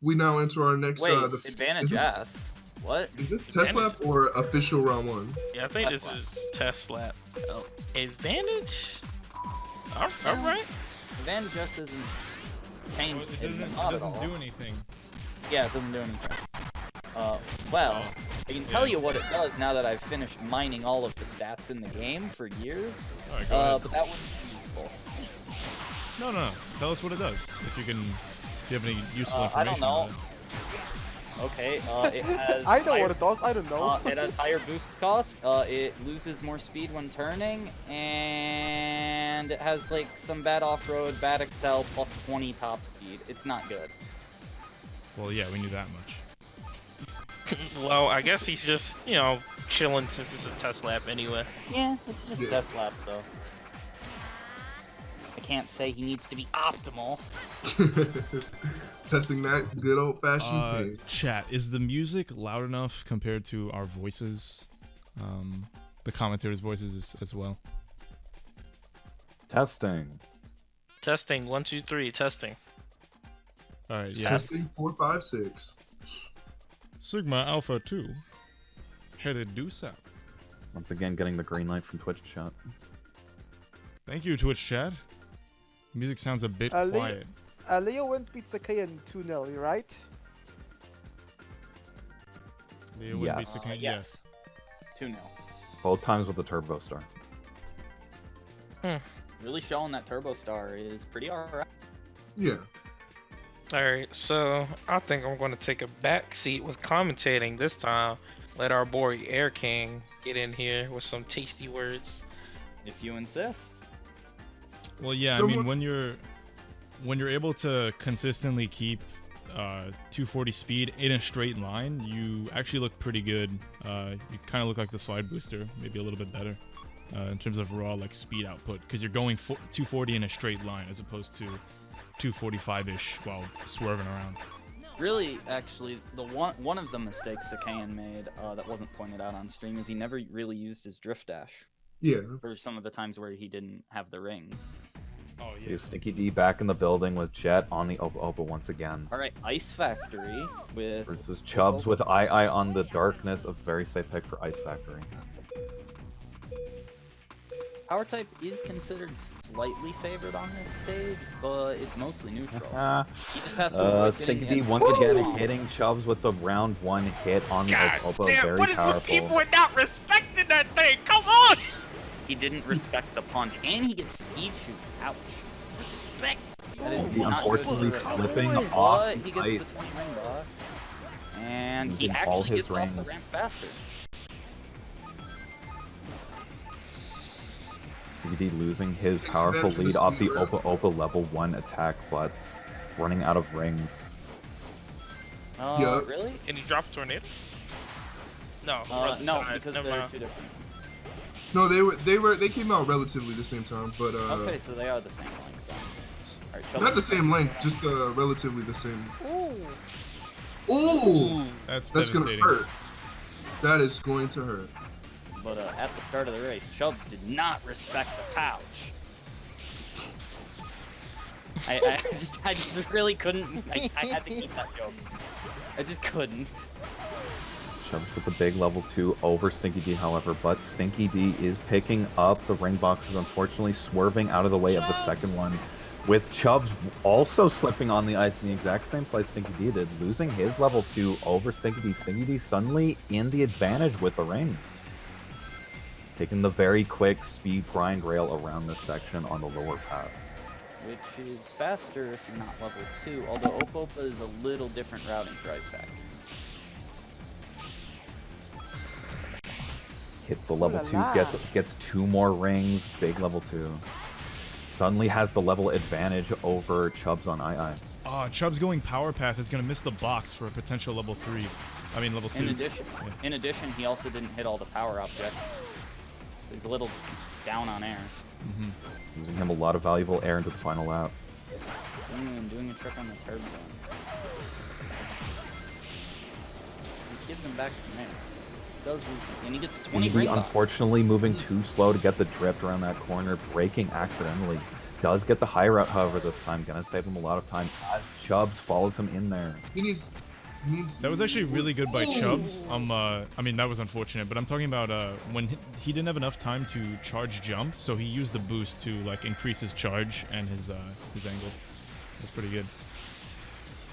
we now enter our next. Wait, Is advantage this, S. What? is this test lap or official round one? Yeah, I think Test this lap. is test lap. Oh, advantage? Alright. Advantage S isn't changed. It not at doesn't all. do anything. Yeah, it doesn't do anything. Well, I can tell you what it does now that I've finished mining all of the stats in the game for years. Alright, go ahead. But that wouldn't be useful. No. Tell us what it does. If you have any useful information. I don't know. about it. Okay, it has. I know what it does. I don't know. It has higher boost cost. It loses more speed when turning, and it has like some bad off-road, bad excel, plus 20 top speed. It's not good. Well, yeah, we knew that much. Well, I guess he's just, chilling since it's a test lap anyway. Yeah, it's just a test lap, so I can't say he needs to be optimal. Testing that good old fashioned thing. Chat, is the music loud enough compared to our voices? The commentators' voices as well. Testing. Testing, 1, 2, 3, testing. Alright, yeah. Testing 4, 5, 6. Sigma Alpha 2. Headed due south. Once again, getting the green light from Twitch chat. Thank you, Twitch chat. Music sounds a bit quiet. Leo went beats Sakai in 2-0, right? Leo win beats the king. Yes. 2-0. Both times with the Turbo Star. Really showing that Turbo Star is pretty alright. Yeah. Alright, so I think I'm going to take a back seat with commentating this time. Let our boy Air King get in here with some tasty words. If you insist. Well, yeah, I mean, when you're able to consistently keep 240 speed in a straight line, you actually look pretty good. You kind of look like the slide booster, maybe a little bit better in terms of raw speed output, because you're going 240 in a straight line as opposed to 245-ish while swerving around. Really, actually, the one of the mistakes Sakayan made that wasn't pointed out on stream is he never really used his drift dash. Yeah. For some of the times where he didn't have the rings. Oh yeah. Stinky D back in the building with Jet on the Opa once again. Alright, Ice Factory with... Versus Chubbs with II on the Darkness, a very safe pick for Ice Factory. Power type is considered slightly favored on this stage, but it's mostly neutral. He just has to Stinky D once again hitting Chubbs with the round 1 hit on the Opa, very what is powerful. with people are not respecting that thing? Come on! He didn't respect the punch, and he gets speed shoots. Ouch. Respect. That is He not unfortunately good for flipping but off he the gets ice. the 20 ring box. And he Using all actually his gets off the rings. ramp faster. CD losing his powerful lead off the Opa level 1 attack, but running out of rings. Really? Can he drop a tornado? No. No, because they're two different. No, they came out relatively the same time, but Okay, so they are the same length then. Alright, not the same length, just relatively the same. Ooh! That's gonna hurt. That is going to hurt. But at the start of the race, Chubbs did not respect the pouch. I just really couldn't. I had to keep that joke. I just couldn't. Chubbs with the big level 2 over Stinky D, however, but Stinky D is picking up the ring boxes, unfortunately swerving out of the way of the second one, with Chubbs also slipping on the ice in the exact same place Stinky D did, losing his level 2 over Stinky D. Stinky D suddenly in the advantage with the rings. Taking the very quick speed grind rail around this section on the lower path. Which is faster if you're not level 2, although Opa is a little different routing for Ice Factory. Hits the level 2, gets 2 more rings, big level 2. Suddenly has the level advantage over Chubbs on II. Chubbs going power path is going to miss the box for a potential level 3. I mean level 2. In addition, he also didn't hit all the power objects. So he's a little down on air. Losing him a lot of valuable air into the final lap. Doing a trick on the turbulence. He gives him back some air. Does lose, and he gets a 20 ring box. Unfortunately moving too slow to get the drift around that corner, braking accidentally. Does get the high route, however, this time. Gonna save him a lot of time as Chubbs follows him in there. He needs. That was actually really good by Ooh. Chubbs. I mean, that was unfortunate, but I'm talking about when he didn't have enough time to charge jump, so he used the boost to like increase his charge and his angle. That's pretty good.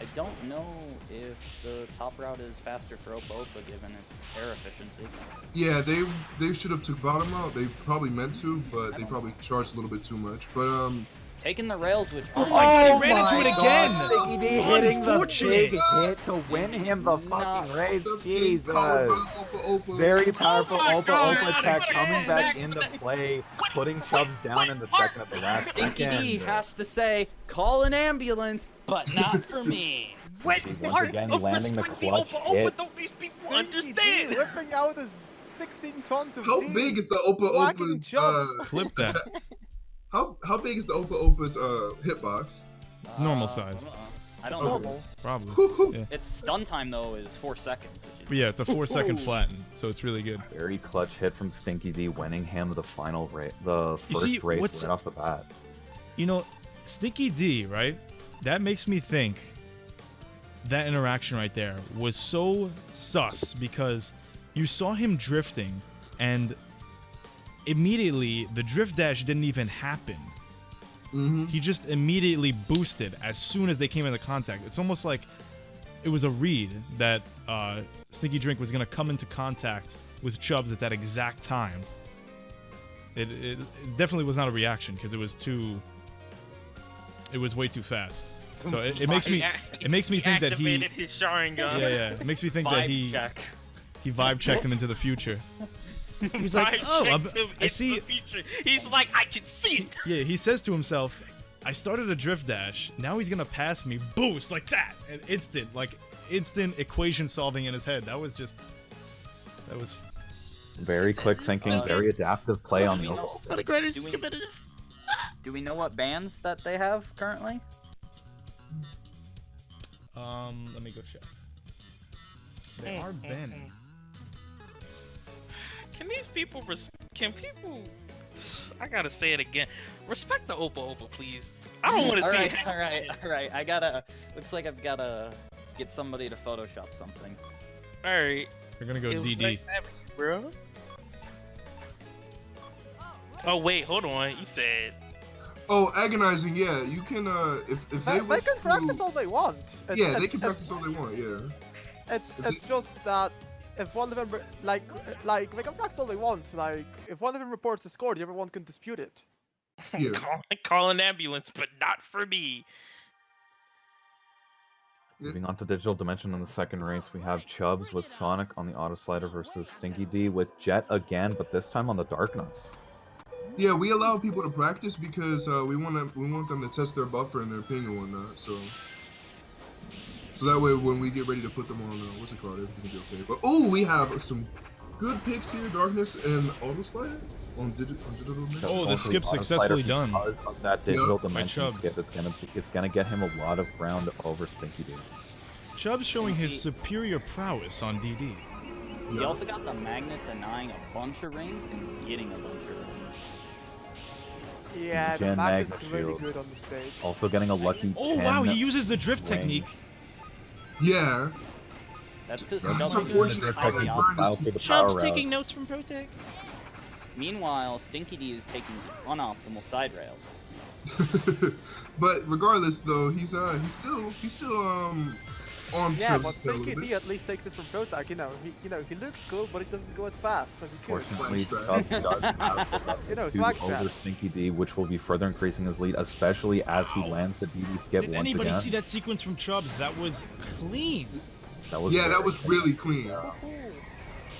I don't know if the top route is faster for Opa Opa given its air efficiency. Yeah, they should have took bottom out. They probably meant to, but they probably charged a little bit too much. But Taking the rails, which Oh my! He ran into it again. Stinky D hitting the Unfortunate. big hit to win him the fucking race. Jesus. Powered by Opa Opa. Very powerful Opa God. Opa tech coming back into play, putting Chubbs down in the second at the last Stinky D second. has to say, call an ambulance, but not for me. What See, once part again, of landing the respecting clutch Opa Opa hit. don't these people Stinky D understand? ripping out his 16 tons of How D, big is the Opa whacking Opa? Chubbs. Clip that. How big is the Opa Opa's hitbox? It's normal size. I don't know. normal. Probably. Yeah. Its stun time though is 4 seconds, which is But yeah, it's a 4-second flatten, so it's really good. Very clutch hit from Stinky D, winning him the final race, the You first see, race what's- right off the bat. You know, Stinky D, right? That makes me think that interaction right there was so sus because you saw him drifting and immediately the drift dash didn't even happen. He just immediately boosted as soon as they came into contact. It's almost like it was a read that StinkyDrink was going to come into contact with Chubbs at that exact time. It definitely was not a reaction because it was way too fast. So it makes me think that he activated his Sharingan. yeah it makes me think that vibe check. he vibe checked him into the future. He's like, Vibe oh, checked him I into see. the future. He's like, I can see it. Yeah, he says to himself, I started a drift dash. Now he's gonna pass me. Boost like that, and instant equation solving in his head. That was Very quick thinking, very adaptive play on the Do we know- Opa. not a great Do we- competitive. Do we know what bands that they have currently? Let me go check. They are banning. Can these people I gotta say it again. Respect the Opa Opa, please. I don't want to see it. Alright. Looks like I've gotta get somebody to Photoshop something. Alright. They're gonna go It was DD. nice having you, bro. Oh wait, hold on. You said Oh, agonizing. Yeah, you can. If they They wish can to- practice all they want. Yeah, they can practice all they want. Yeah. It's just that if one of them like they can practice all they want. Like if one of them reports a score, the other one can dispute it. Yeah. call an ambulance, but not for me. Moving on to Digital Dimension in the second race, we have Chubbs with Sonic on the Auto Slider versus Stinky D with Jet again, but this time on the Darkness. Yeah, we allow people to practice because we want them to test their buffer and their ping and whatnot. So that way, when we get ready to put them on, what's it called, everything will be okay. But oh, we have some good picks here, Darkness and Auto Slider on digital dimension. Oh, the Also, skip Auto successfully Slider, done. Because of that Digital Yep. Dimension Chubbs. skip, it's gonna get him a lot of ground over Stinky D. Chubbs showing his superior prowess on DD. He also got the magnet denying a bunch of rings and getting a bunch of rings. Yeah, the Gen magnet's Magnet really Shield. good on the stage. Also getting a lucky Oh 10 wow, he uses the drift ring. technique. Yeah. That's because That's doesn't unfortunate. use How the they power grind Plow is through the power route. notes from Protag. Meanwhile, Stinky D is taking unoptimal side rails. But regardless, though, he's still on Yeah, Chubbs but still a Stinky little D bit. at least takes it from Protag. He looks cool, but it doesn't go as fast as he could. Fortunately, Swag Chubbs does have the level 2 swag over strap. Stinky D, which will be further increasing his lead, especially as he lands the DD skip Did once anybody again. see that sequence from Chubbs? That was clean. That was Yeah, that very was really clean.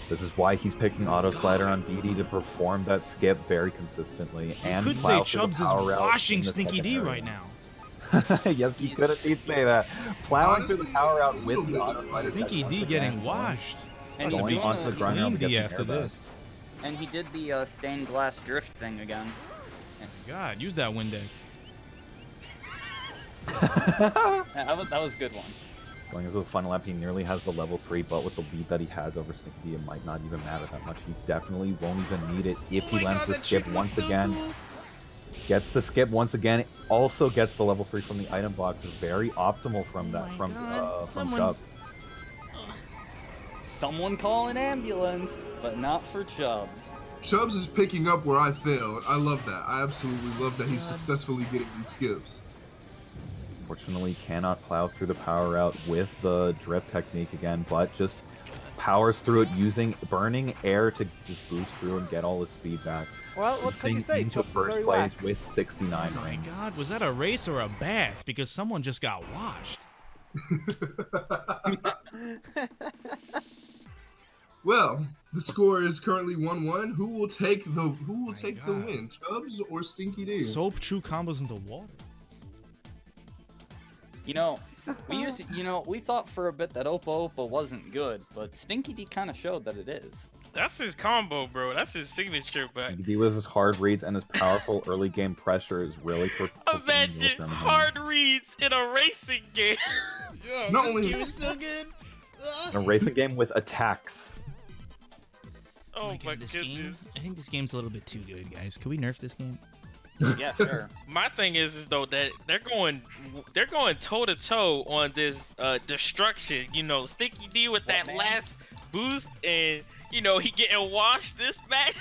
This is why he's picking Auto Slider on DD to perform that skip very consistently. And Could plow say through the Chubbs is power route washing in the Stinky second D area. right now. Yes, you could indeed say that. Plowing through the power route with the Auto Slider. Stinky D getting washed. And he's Going doing onto the a, grind route Clean to get D some after airback. this. and he did the stained glass drift thing again. God, use that Windex. Yeah, that was a good one. Going into the final lap, he nearly has the level 3, but with the lead that he has over Stinky D, it might not even matter that much. He definitely won't even need it if he lands the skip once again. Gets the skip once again. Also gets the level 3 from the item box. Very optimal from that from Chubbs. Someone call an ambulance, but not for Chubbs. Chubbs is picking up where I failed. I love that. I absolutely love that he's successfully getting these skips. Unfortunately, cannot plow through the power out with the drift technique again, but just powers through it using burning air to just boost through and get all his speed back. Well, what can you say? Into Chubbs is first very place whack. with 69 Oh my rings. god, was that a race or a bath? Because someone just got washed. Well, the score is currently 1-1. Who will take the God. win? Chubbs or Stinky D? Soap chew combos into water. You know, we thought for a bit that Opa Opa wasn't good, but Stinky D kind of showed that it is. That's his combo, bro. That's his signature. But He with his hard reads and his powerful early game pressure is really imagine hard reads in a racing game. Yo, Not this only- game is so good. in a racing game with attacks. Oh my this goodness. game. I think this game's a little bit too good, guys. Can we nerf this game? Yeah, sure. My thing is though that they're going toe to toe on this destruction. You know, Stinky D with that man? last boost, and you know he getting washed this match.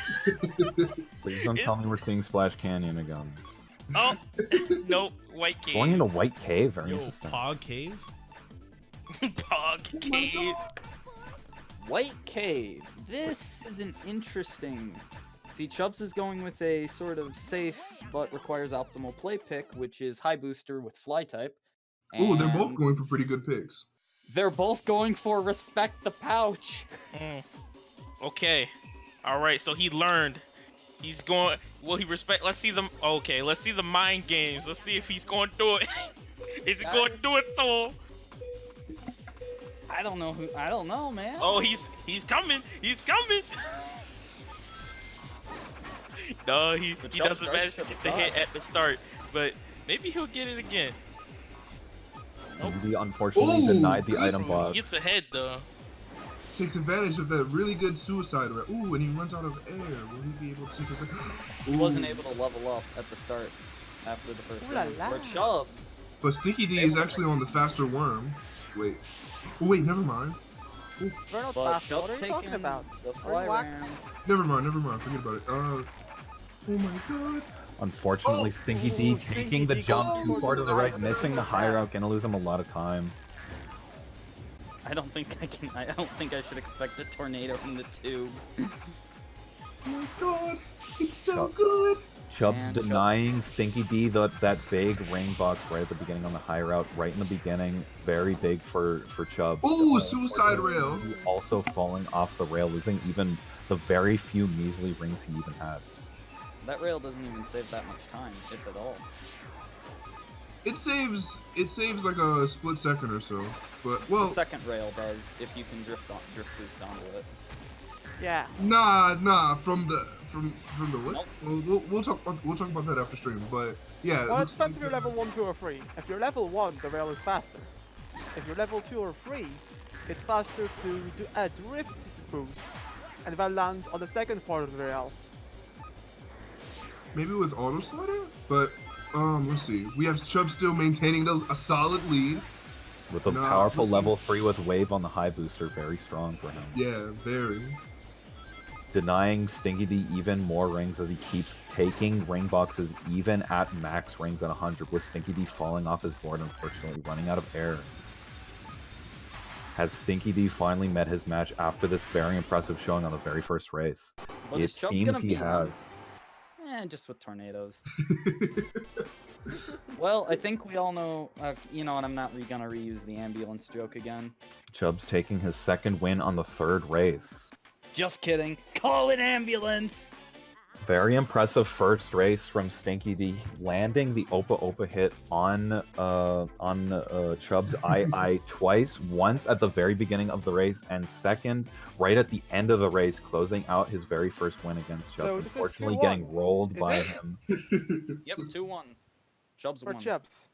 Please don't tell me we're seeing Splash Canyon again. Oh, nope, White Cave. Going into White Cave, very Yo, interesting. Pog Cave? Pog Cave. White Cave. This is an interesting. See, Chubbs is going with a sort of safe but requires optimal play pick, which is High Booster with Fly type. Ooh, they're both and going for pretty good picks. They're both going for Respect the Pouch. Okay, all right. So he learned. He's going. Will he respect? Let's see them. Okay, let's see the mind games. Let's see if he's going to do it. Is he going to do it to him? I don't know, man. Oh, he's coming. He's coming. No, he Chubb doesn't starts manage to to get the the hit side. at the start, but maybe he'll get it again. He unfortunately Ooh, denied the good. item He box. gets ahead though. Takes advantage of that really good suicide route. Ooh, and he runs out of air. Will he be able to take it? He wasn't able to level up at the start after the first Ooh la round. la. Or Chubbs. But Stinky D is actually on the faster worm. Wait. Oh, wait, never mind. We're not But fast. What Chubbs are you taking talking about? the Are fly you whack? round. Never mind. Forget about it. Oh my god. Unfortunately, Oh, Stinky D Stinky taking the D jump goes too for far to the right, the missing the high route, gonna lose him a lot of time. I don't think I should expect a tornado in the tube. Oh my god. It's so Chubbs. good. Chubbs Man, denying Stinky D that big ring box right at the beginning on the high route, right in the beginning. Very big for Chubbs. Ooh, suicide rail. He also falling off the rail, losing even the very few measly rings he even had. That rail doesn't even save that much time, if at all. It saves like a split second or so. But The well, second rail does, if you can drift boost onto it. Yeah. nah, from the what? Nope. We'll talk about that after stream. But yeah, Well, it looks depends if like you're level 1, 2, or 3. If you're level 1, the rail is faster. If you're level 2 or 3, it's faster to do a drift boost and then land on the second part of the rail. maybe with auto slider. But let's see. We have Chubb still maintaining a solid lead. With a No, powerful listen. level 3 with wave on the high booster, very strong for him. Yeah, very. Denying Stinky D even more rings as he keeps taking ring boxes even at max rings at 100, with Stinky D falling off his board, unfortunately, running out of air. Has Stinky D finally met his match after this very impressive showing on the very first race? But It is Chubbs seems gonna he be has. just with tornadoes. Well, I think we all know, you know, and I'm not gonna reuse the ambulance joke again. Chubbs taking his second win on the third race. Just kidding. Call an ambulance! Very impressive first race from Stinky D, landing the Opa Opa hit on Chubbs' I twice, once at the very beginning of the race, and second right at the end of the race, closing out his very first win against Chubbs. So this is Unfortunately, 2-1. getting rolled Is by it? him. Yep, 2-1. Chubbs For won. Chubbs.